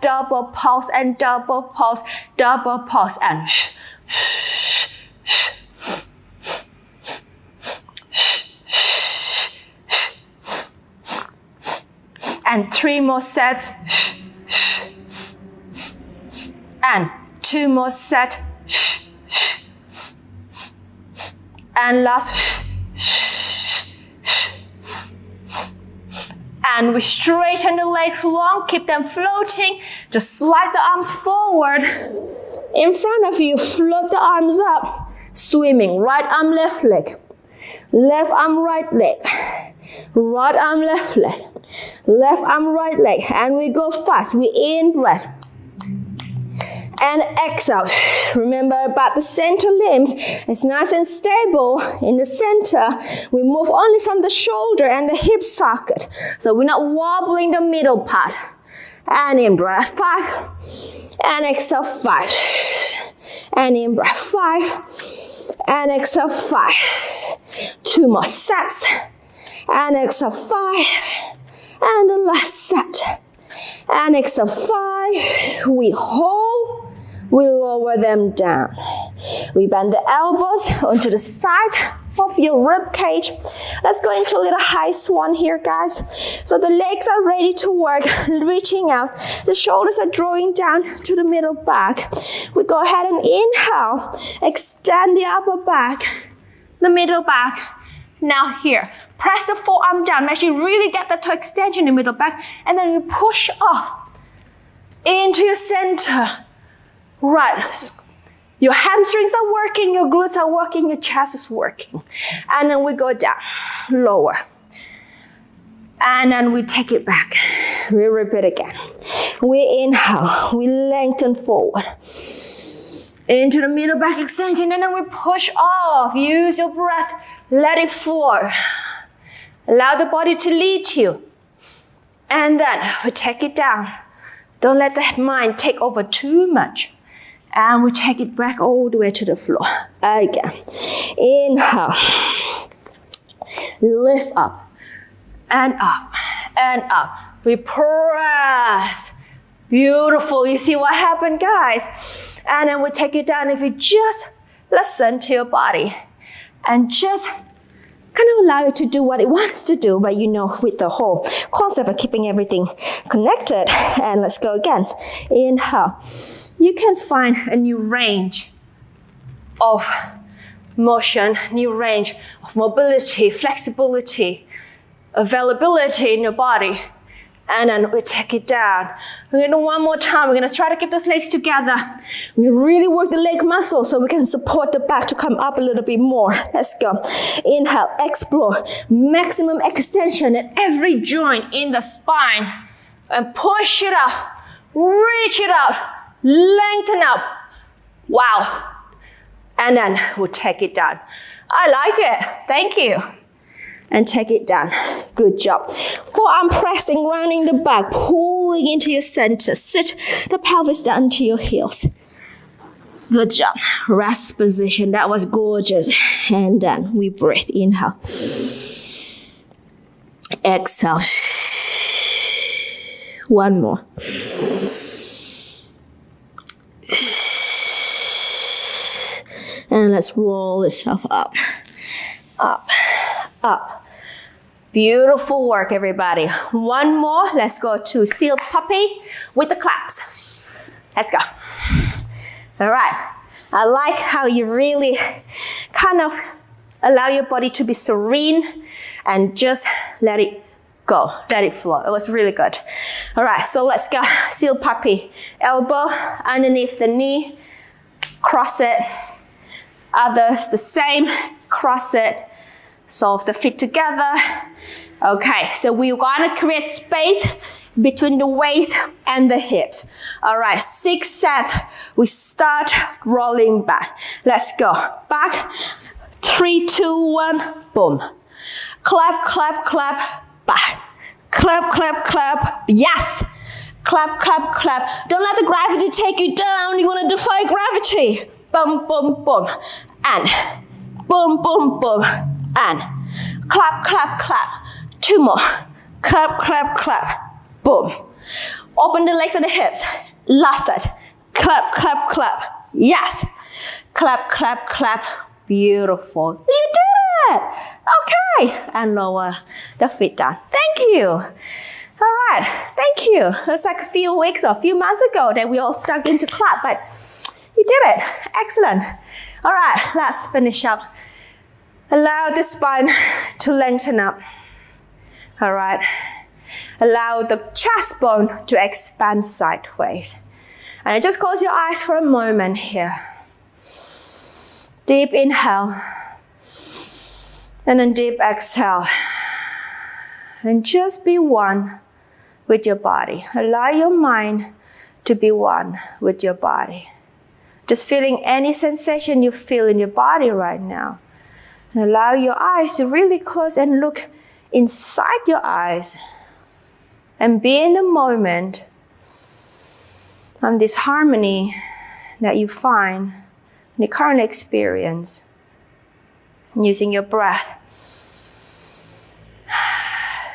and double pulse, and and 3 more sets, and 2 more sets, and last, and we straighten the legs long, keep them floating, just slide the arms forward, in front of you, float the arms up, swimming, right arm, left leg, left arm, right leg, right arm, left leg, left arm, right leg, and we go fast. We in breath and exhale. Remember about the center limbs. It's nice and stable in the center. We move only from the shoulder and the hip socket, so we're not wobbling the middle part. And in breath 5, and exhale 5, and in breath 5, and exhale 5. 2 more sets, and exhale 5. And the last set. And exhale 5. We hold. We lower them down. We bend the elbows onto the side of your rib cage. Let's go into a little high swan here, guys. So the legs are ready to work, reaching out. The shoulders are drawing down to the middle back. We go ahead and inhale. Extend the upper back, the middle back. Now here, press the forearm down. Make sure you really get that toe extension in the middle back. And then you push off into your center. Right. Your hamstrings are working, your glutes are working, your chest is working. And then we go down, lower. And then we take it back. We repeat again. We inhale, we lengthen forward. Into the middle back extension, and then we push off. Use your breath, let it flow. Allow the body to lead you. And then we take it down. Don't let the mind take over too much. And we take it back all the way to the floor. Again. Inhale. Lift up. And up. And up. We press. Beautiful. You see what happened, guys? And then we take it down. If you just listen to your body and just kind of allow it to do what it wants to do, but you know, with the whole concept of keeping everything connected. And let's go again. Inhale. You can find a new range of motion, new range of mobility, flexibility, availability in your body. And then we take it down. We're going to do one more time. We're going to try to keep those legs together. We really work the leg muscle so we can support the back to come up a little bit more. Let's go. Inhale, explore. Maximum extension at every joint in the spine. And push it up. Reach it out. Lengthen up. Wow. And then we'll take it down. I like it. Thank you. And take it down. Good job. Forearm pressing, rounding the back, pulling into your center. Sit the pelvis down to your heels. Good job. Rest position. That was gorgeous. And then we breathe. Inhale. Exhale. One more. And let's roll yourself up. Up. Up. Beautiful work, everybody. One more. Let's go to seal puppy with the claps. Let's go. All right. I like how you really kind of allow your body to be serene and just let it go. Let it flow. It was really good. All right. So let's go. Seal puppy. Elbow underneath the knee. Cross it. Others the same. Cross it. Solve the feet together. Okay, so we're gonna create space between the waist and the hips. All right, 6 sets. We start rolling back. Let's go. Back. 3, 2, 1. Boom. Clap, clap, clap. back. Clap, clap, clap. Yes. Clap, clap, clap. Don't let the gravity take you down. You want to defy gravity. Boom, boom, boom. And boom, boom, boom. And clap, clap, clap. 2 more. Clap, clap, clap. Boom. Open the legs and the hips. Last set. Clap, clap, clap. Yes. Clap, clap, clap. Beautiful. You did it. Okay. And lower the feet down. Thank you. All right. Thank you. It's like a few weeks or a few months ago that we all started to clap, but you did it. Excellent. All right. Let's finish up. Allow the spine to lengthen up. All right. Allow the chest bone to expand sideways. And just close your eyes for a moment here. Deep inhale. And then deep exhale. And just be one with your body. Allow your mind to be one with your body. Just feeling any sensation you feel in your body right now. And allow your eyes to really close and look inside your eyes. And be in the moment on this harmony that you find in the current experience. Using your breath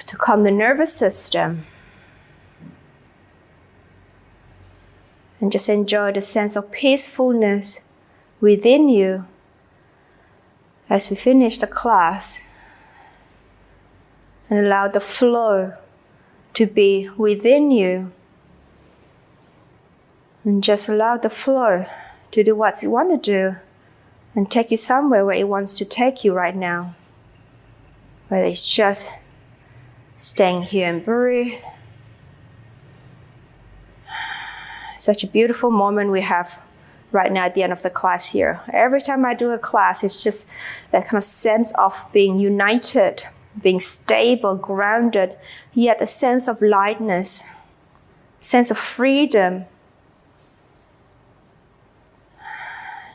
to calm the nervous system. And just enjoy the sense of peacefulness within you as we finish the class. And allow the flow to be within you. And just allow the flow to do what you want to do and take you somewhere where it wants to take you right now. Whether it's just staying here and breathe. Such a beautiful moment we have right now at the end of the class here. Every time I do a class, it's just that kind of sense of being united, being stable, grounded, yet a sense of lightness, sense of freedom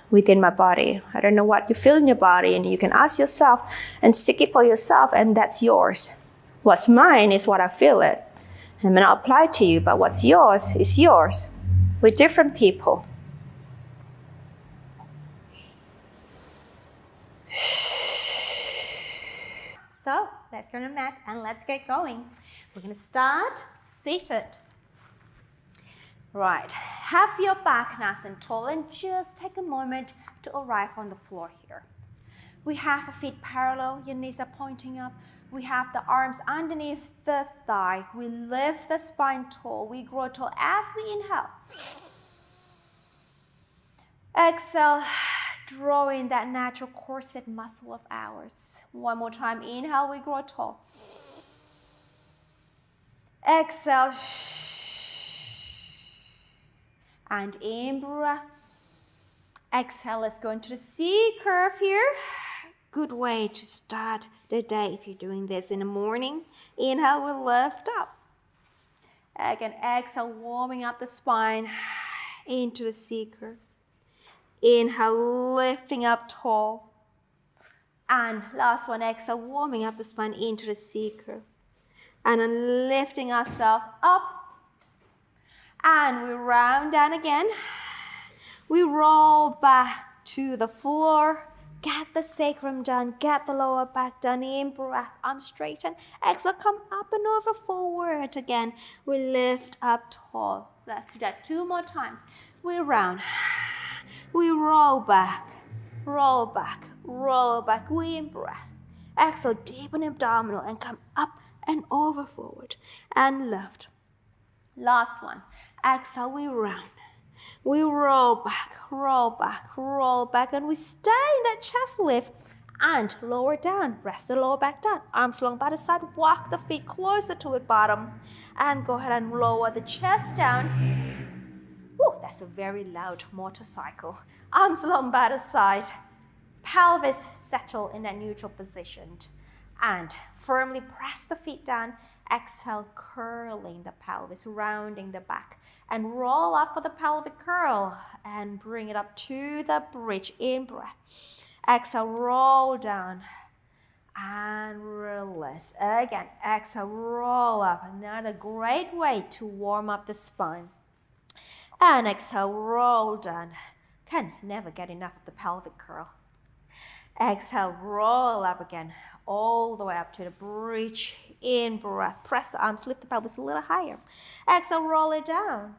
within my body. I don't know what you feel in your body, and you can ask yourself and seek it for yourself, and that's yours. What's mine is what I feel it. It may not apply to you, but what's yours is yours with different people. So let's go to the mat and let's get going. We're going to start seated. Right, have your back nice and tall and just take a moment to arrive on the floor here. We have our feet parallel, your knees are pointing up. We have the arms underneath the thigh. We lift the spine tall. We grow tall as we inhale. Exhale, drawing that natural corset muscle of ours. One more time, inhale, we grow tall. Exhale. And in breath. Exhale, let's go into the C-curve here. Good way to start the day if you're doing this in the morning. Inhale, we lift up. Again, exhale, warming up the spine into the C-curve. Inhale, lifting up tall. And last one, exhale, warming up the spine into the C-curve. And then lifting ourselves up. And we round down again. We roll back to the floor. Get the sacrum done. Get the lower back done. In breath, arms straighten. Exhale, come up and over forward again. We lift up tall. Let's do that 2 more times. We round. We roll back. Roll back. Roll back. We in breath. Exhale, deepen abdominal and come up and over forward. And lift. Last one. Exhale, we round. We roll back, roll back, roll back, and we stay in that chest lift and lower down. Rest the lower back down. Arms long by the side. Walk the feet closer to the bottom. And go ahead and lower the chest down. Woo, that's a very loud motorcycle. Arms long by the side. Pelvis settle in that neutral position. And firmly press the feet down. Exhale, curling the pelvis, rounding the back. And roll up for the pelvic curl. And bring it up to the bridge. In breath. Exhale, roll down. and release. Again, exhale, roll up. Another great way to warm up the spine. And exhale, roll down. Can never get enough of the pelvic curl. Exhale, roll up again, all the way up to the bridge. In breath, press the arms, lift the pelvis a little higher. Exhale, roll it down.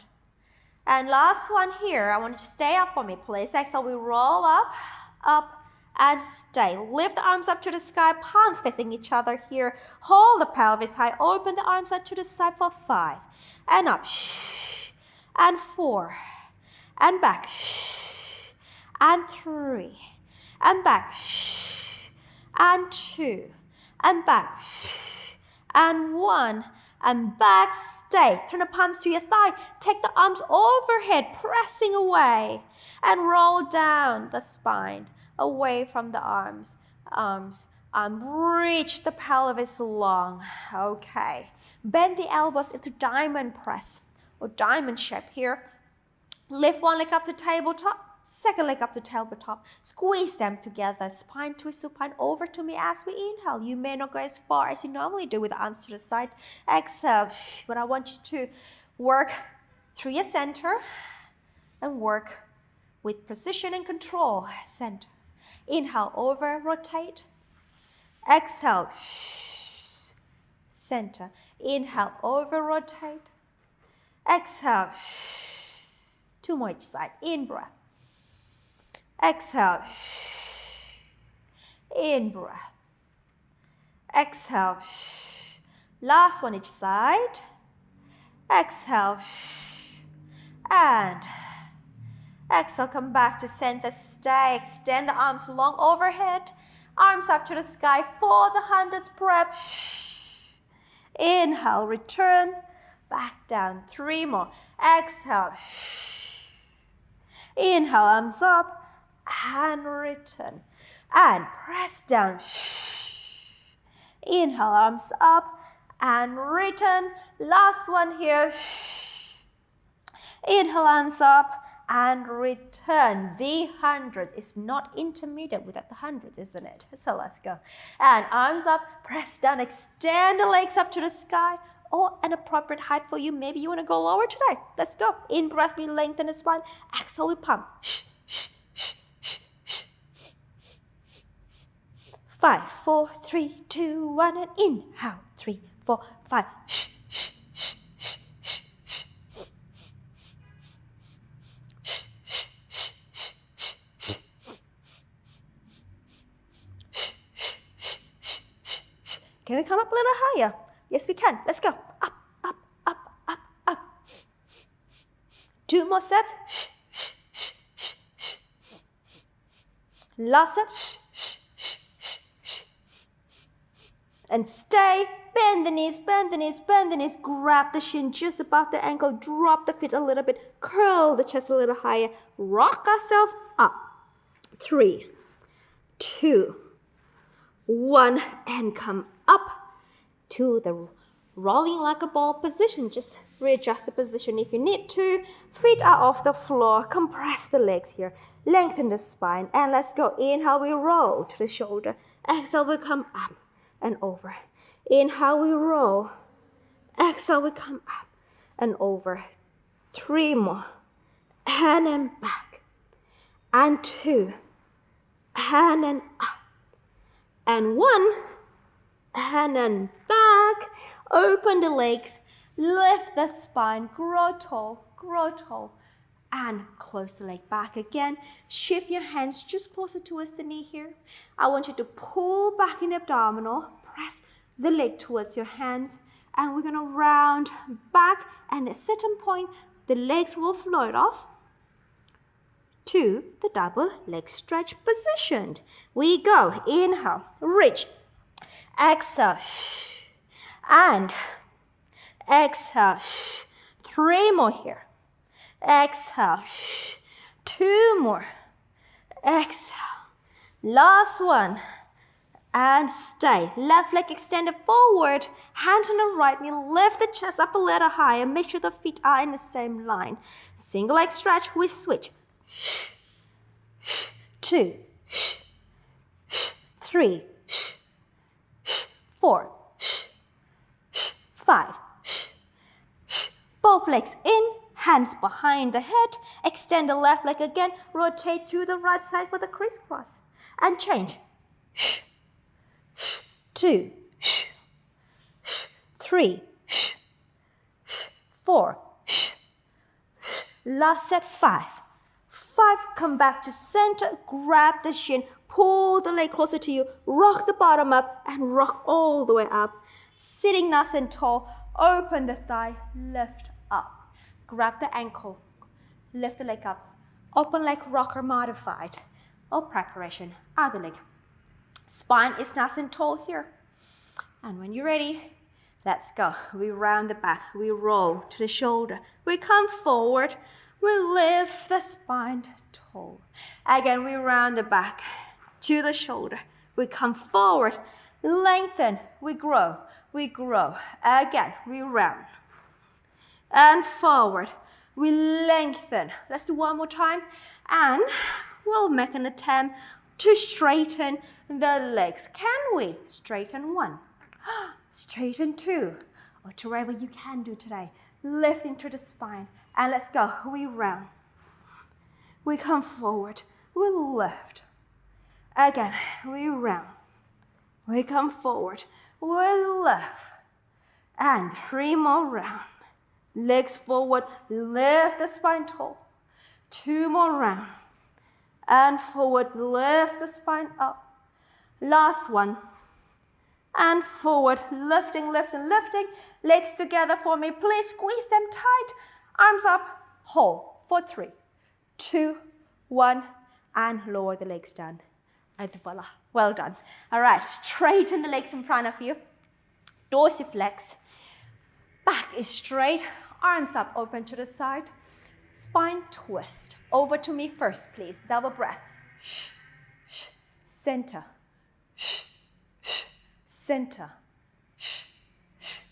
And last one here, I want you to stay up for me, please. Exhale, we roll up, up, and stay. Lift the arms up to the sky, palms facing each other here. Hold the pelvis high, open the arms out to the side for 5. And up, and 4, and back, and 3, and back, and 2, and back, and 1, and back, stay. Turn the palms to your thigh. Take the arms overhead, pressing away, and roll down the spine, away from the arms. Reach the pelvis long. Okay. Bend the elbows into diamond press, or diamond shape here. Lift one leg up to tabletop. Second leg up to tabletop. Squeeze them together. Spine twist supine over to me as we inhale. You may not go as far as you normally do with the arms to the side. Exhale. But I want you to work through your center and work with precision and control. Center. Inhale, over, rotate. Exhale. Center. Inhale, over, rotate. Exhale. 2 more each side. In breath. Exhale. In breath. Exhale. Last one each side. Exhale. And exhale. Come back to center. Stay. Extend the arms long overhead. Arms up to the sky for the 100th breath. Inhale. Return. Back down. 3 more. Exhale. Inhale. Arms up. And return. And press down. Inhale, arms up and return. Last one here. Inhale, arms up and return. The 100 is not intermediate without the 100, isn't it? So let's go. And arms up, press down, extend the legs up to the sky, or an appropriate height for you. Maybe you want to go lower today. Let's go. In breath, we lengthen the spine. Exhale, we pump. 5, 4, 3, 2, 1, and inhale. 3, 4, 5. Can we come up a little higher? Yes, we can. Let's go. Up, up, up, up, up. 2 more sets. Last set. And stay, bend the knees, bend the knees, bend the knees. Grab the shin just above the ankle. Drop the feet a little bit. Curl the chest a little higher. Rock ourselves up. 3, 2, 1. And come up to the rolling like a ball position. Just readjust the position if you need to. Feet are off the floor. Compress the legs here. Lengthen the spine. And let's go. Inhale, we roll to the shoulder. Exhale, we come up and over. Inhale, we roll. Exhale, we come up and over. 3 more. And then back. And 2. And then up. And 1. And then back. Open the legs. Lift the spine. Grow tall. And close the leg back again. Shift your hands just closer towards the knee here. I want you to pull back in the abdominal. Press the leg towards your hands. And we're going to round back. And at a certain point, the legs will float off to the double leg stretch position. We go. Inhale. Reach. Exhale. And exhale. 3 more here. Exhale. 2 more. Exhale. Last one. And stay. Left leg extended forward. Hand on the right knee. Lift the chest up a little higher. Make sure the feet are in the same line. Single leg stretch. We switch. 2. 3. 4, 5. Both legs in, hands behind the head. Extend the left leg again. Rotate to the right side for the crisscross. And change. 2, 3, 4. Last set, 5. 5, come back to center, grab the shin, pull the leg closer to you, rock the bottom up, and rock all the way up. Sitting nice and tall, open the thigh, lift up. Grab the ankle, lift the leg up. Open leg rocker modified. Or preparation, other leg. Spine is nice and tall here. And when you're ready, let's go. We round the back, we roll to the shoulder. We come forward, we lift the spine tall. Again, we round the back to the shoulder. We come forward, lengthen, we grow. Again, we round. And forward, we lengthen. Let's do one more time. And we'll make an attempt to straighten the legs. Can we? Straighten 1. Straighten 2. Or to whatever you can do today. Lifting to the spine. And let's go. We round. We come forward. We lift. Again, we round. We come forward. We lift. And 3 more round. Legs forward. Lift the spine tall. 2 more round. And forward. Lift the spine up. Last one. And forward. Lifting. Legs together for me. Please squeeze them tight. Arms up. Hold for 3, 2, 1. And lower the legs down. And voila. Well done. All right. Straighten the legs in front of you. Dorsiflex. Back is straight. Arms up. Open to the side. Spine twist. Over to me first, please. Double breath. Center. Center.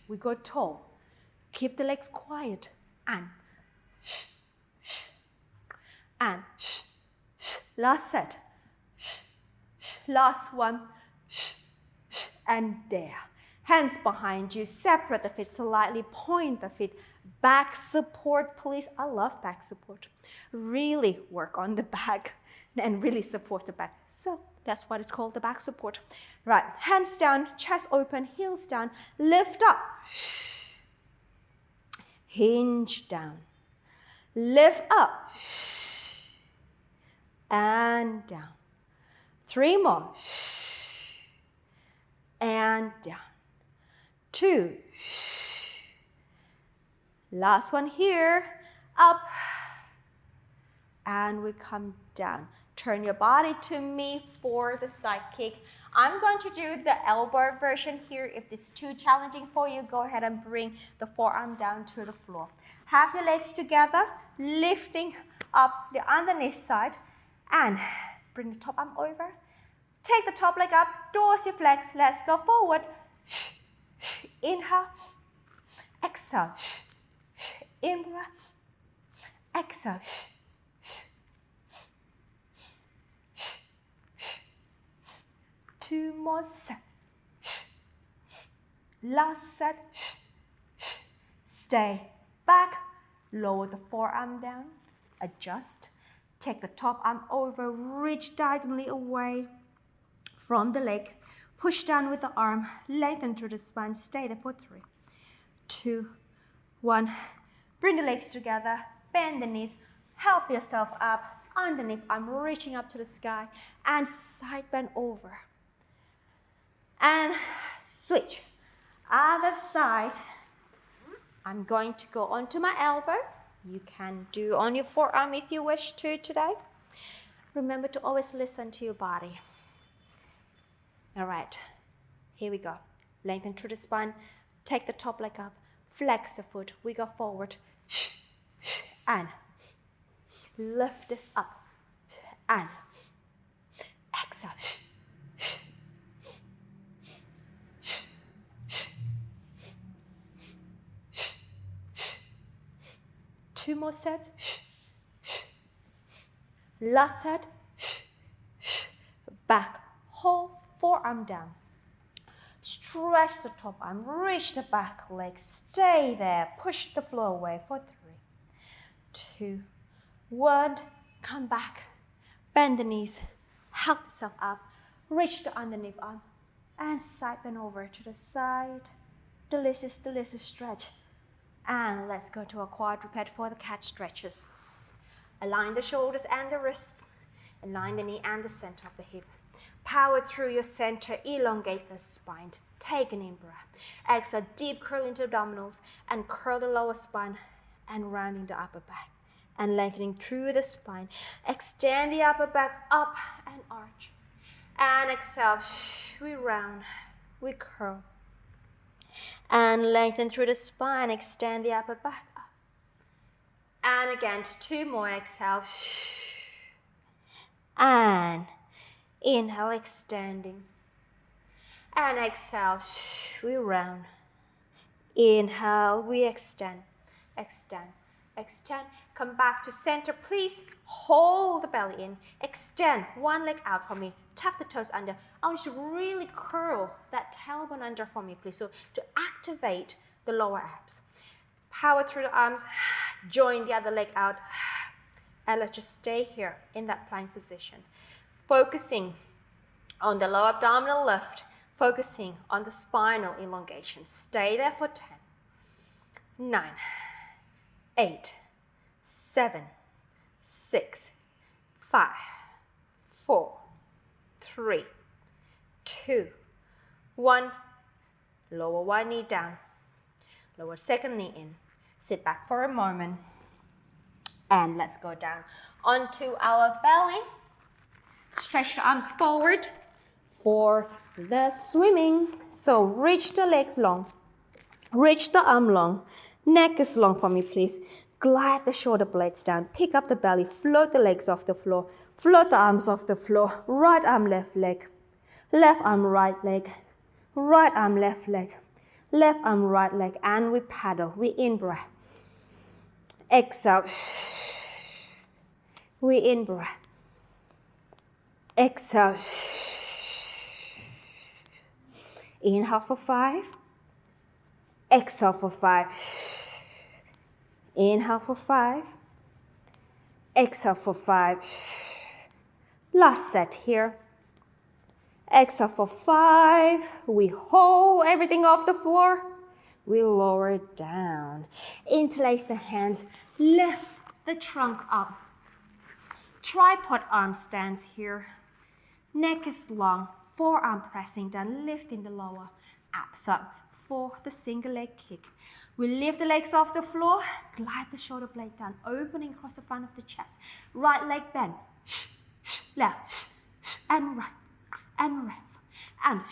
We go tall. Keep the legs quiet. And. Last set. Last one. And there. Hands behind you. Separate the feet slightly. Point the feet. Back support, please. I love back support. Really work on the back and really support the back. So that's what it's called, the back support. Right, hands down, chest open, heels down. Lift up. Hinge down. Lift up. And down. 3 more. And down. 2. Last one here. Up. And we come down. Turn your body to me for the side kick. I'm going to do the elbow version here. If it's too challenging for you, go ahead and bring the forearm down to the floor. Have your legs together, lifting up the underneath side, and bring the top arm over. Take the top leg up, dorsiflex. Let's go forward. Inhale, exhale. In-breath, exhale. Two more sets. Last set. Stay back. Lower the forearm down. Adjust. Take the top arm over. Reach diagonally away from the leg. Push down with the arm. Lengthen through the spine. Stay there for 3, 2, 1. Bring the legs together, bend the knees, help yourself up, underneath, I'm reaching up to the sky, and side bend over. And switch. Other side, I'm going to go onto my elbow. You can do on your forearm if you wish to today. Remember to always listen to your body. All right, here we go. Lengthen through the spine, take the top leg up, flex the foot, we go forward. And lift this up. And exhale. 2 more sets. Last set. Back, hold, forearm down. Stretch the top arm, reach the back leg, stay there, push the floor away for 3, 2, 1, come back, bend the knees, help yourself up, reach the underneath arm, and side bend over to the side, delicious stretch, and let's go to a quadruped for the cat stretches. Align the shoulders and the wrists, align the knee and the center of the hip. Power through your center, elongate the spine. Take an in-breath. Exhale, deep curl into abdominals and curl the lower spine and rounding the upper back and lengthening through the spine. Extend the upper back up and arch. And exhale, we round, we curl. And lengthen through the spine, extend the upper back up. And again, 2 more, exhale. And inhale, extending. And exhale, we round. Inhale, we extend, extend, extend. Come back to center, please. Hold the belly in. Extend one leg out for me. Tuck the toes under. I want you to really curl that tailbone under for me, please. So to activate the lower abs. Power through the arms. Join the other leg out. And let's just stay here in that plank position. Focusing on the lower abdominal lift. Focusing on the spinal elongation. Stay there for 10, 9, 8, 7, 6, 5, 4, 3, 2, 1. Lower one knee down. Lower second knee in. Sit back for a moment. And let's go down onto our belly. Stretch the arms forward for the swimming. So reach the legs long. Reach the arm long. Neck is long for me, please. Glide the shoulder blades down. Pick up the belly. Float the legs off the floor. Float the arms off the floor. Right arm, left leg. Left arm, right leg. Right arm, left leg. Left arm, right leg. And we paddle. We in-breath. Exhale. We in-breath. Exhale. Inhale for 5. Exhale for 5. Inhale for 5. Exhale for 5. Last set here. Exhale for 5. We hold everything off the floor. We lower it down. Interlace the hands. Lift the trunk up. Tripod arm stance here. Neck is long. Forearm pressing down, lifting the lower abs up for the single leg kick. We lift the legs off the floor, glide the shoulder blade down, opening across the front of the chest. Right leg bend, left, and right, and left, and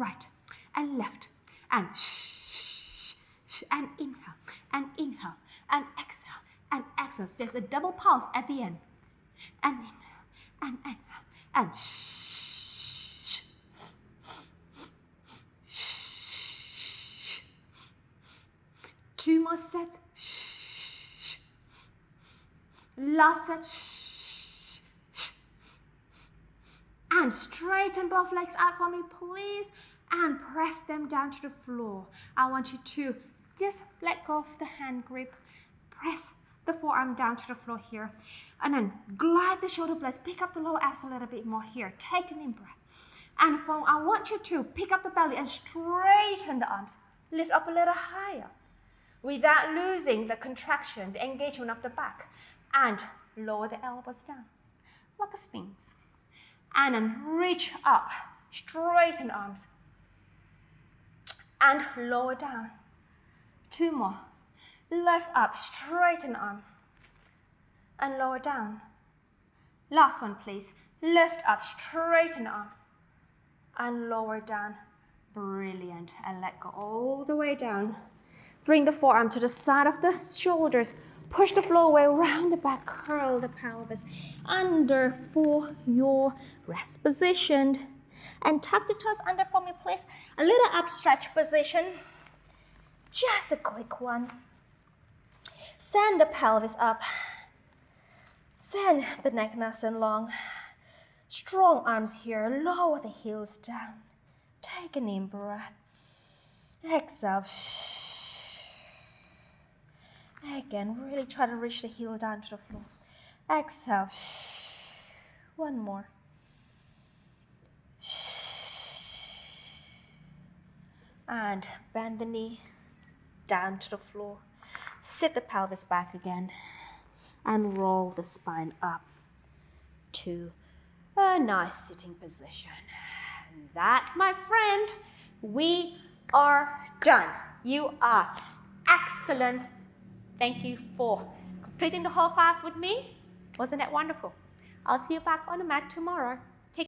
right, and left, and inhale, and exhale. There's a double pulse at the end. And inhale, and 2 more sets. Last set. And straighten both legs out for me, please. And press them down to the floor. I want you to just let go of the hand grip. Press the forearm down to the floor here. And then glide the shoulder blades. Pick up the lower abs a little bit more here. Take an in-breath. And I want you to pick up the belly and straighten the arms. Lift up a little higher. Without losing the contraction, the engagement of the back. And lower the elbows down. Like a sphinx. And then reach up. Straighten arms. And lower down. 2 more. Lift up, straighten arm. And lower down. Last one, please. Lift up, straighten arm. And lower down. Brilliant. And let go all the way down. Bring the forearm to the side of the shoulders. Push the floor away, round the back, curl the pelvis under for your rest position. And tuck the toes under for me, please. A little upstretch position. Just a quick one. Send the pelvis up. Send the neck nice and long. Strong arms here. Lower the heels down. Take an in breath. Exhale. Again, really try to reach the heel down to the floor. Exhale. One more. And bend the knee down to the floor. Sit the pelvis back again and roll the spine up to a nice sitting position. That, my friend, we are done. You are excellent. Thank you for completing the whole class with me. Wasn't that wonderful? I'll see you back on the mat tomorrow.